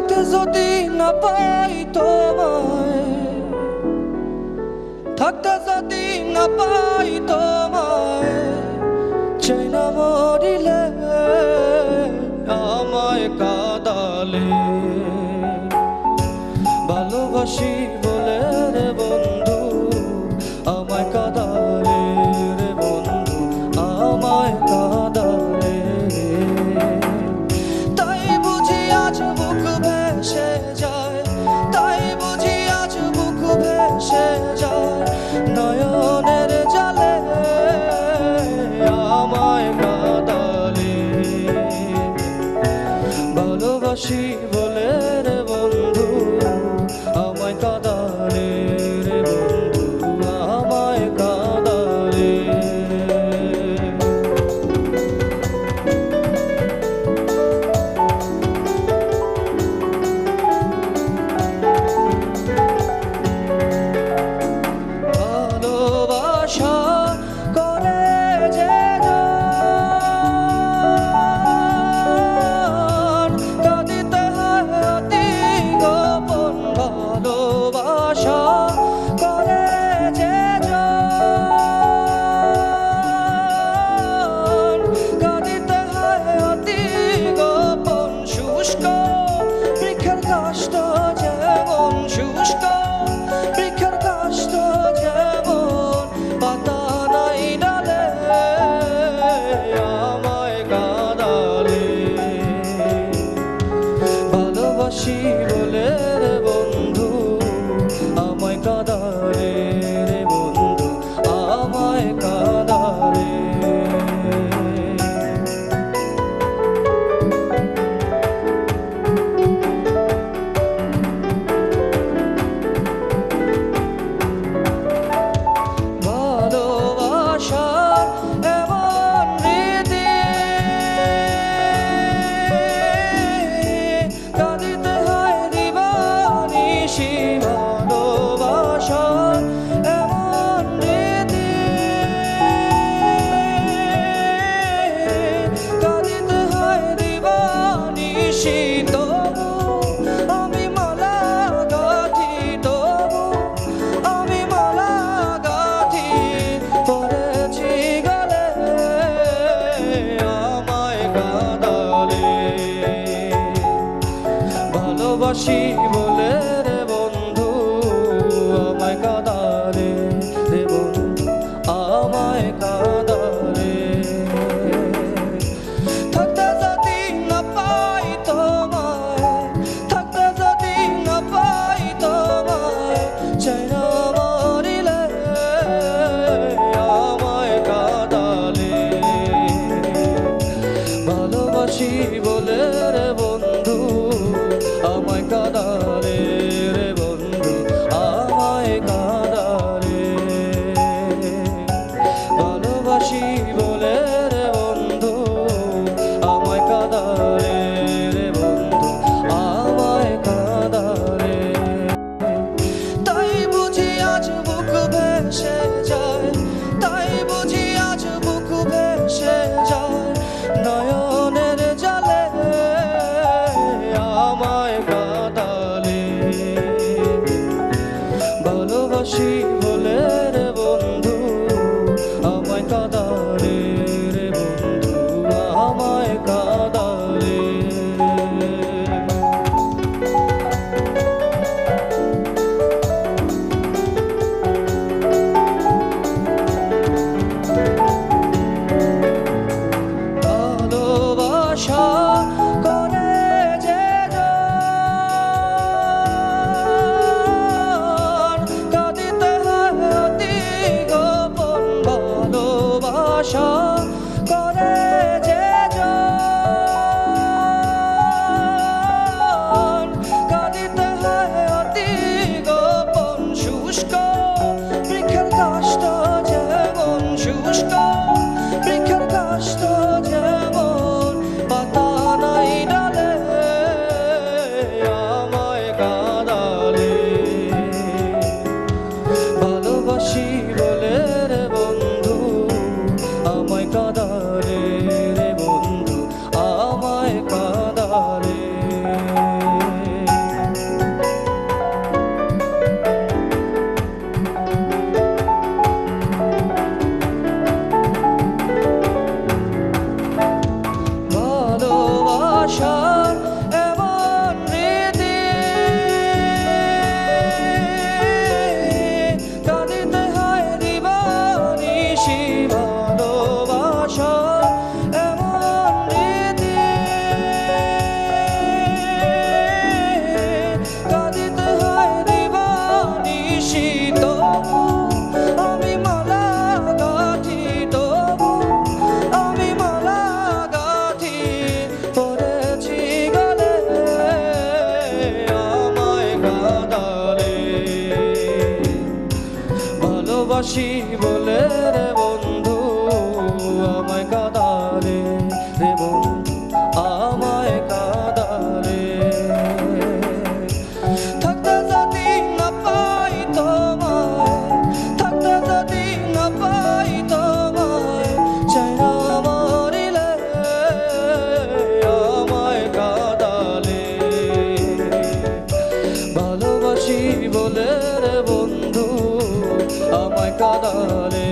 থাকতে যদি না পাই তোমায়, থাকতে যদি না পাই তোমায়, চাই না মরিলে আমায় কাঁদালে। ভালোবাসি বলে রে বন্ধু আমায় কাঁদালে, রে বন্ধু আমায় কাঁদালে। তাই বুঝি আজ বুক ভেসে যায়, তাই বুঝি আজ বুক ভেসে যায়, নয়নের জালে আমায় কাঁদালে। ভালোবাসি বলে রে বন্ধু আমায় কাঁদালে, রে বন্ধু আমায় কাঁদালে। ভালোবাসা করে যে কাঁদিতে হয় অতি গোপন, ভালোবাসা করে যে কাঁদিতে হয় অতি গোপন। শুষ্ক বৃক্ষের কাষ্ঠ যেমন, শুষ্ক বৃক্ষের কাষ্ঠ যেমন, পাতা নাই ডালে আমায় কাঁদালে। ভালোবাসি বলে রে বন্ধু আমায় কাঁদালে, রে বন্ধু আমায় কাঁদালে। ভালোবাসার এমন রীতি কাঁদিতে হয় দিবানিশি। ভালোবাসার এমন রীতি কাঁদিতে হয় দিবানিশি। তবু আমি মালা গাঁথি, তবু আমি মালা গাঁথি, পড়েছি গলে আমায় কাঁদালে। ভালোবাসি বলে রে বন্ধু আমায় কাঁদালে, রে বন্ধু আমায় কাঁদালে। থাকতে যদি না পাই তোমায়, থাকতে যদি না পাই তোমায়, চাই না মরিলে আমায় কাঁদালে। ভালোবাসি বলে রে বন্ধু আমায় কাঁদালে, রে বন্ধু আমায় কাঁদালে। ভালোবাসি বলে রে বন্ধু আমায় কাঁদালে, রে বন্ধু আমায় কাঁদালে। তাই বুঝি আজ বুক ভেসে যায়, তাই বুঝি আজ বুক ভেসে যায়, নয়নের জালে ভালোবাসি বলে রে বন্ধু আমায় কাঁদালে রে বন্ধু আমায় কাঁদালে থাকতে যদি না পাই তোমায় থাকতে যদি না পাই তোমায় চাই না মরিলে আমায় কাঁদালে ভালোবাসি বলে রে বন্ধু আমায় কাঁদালে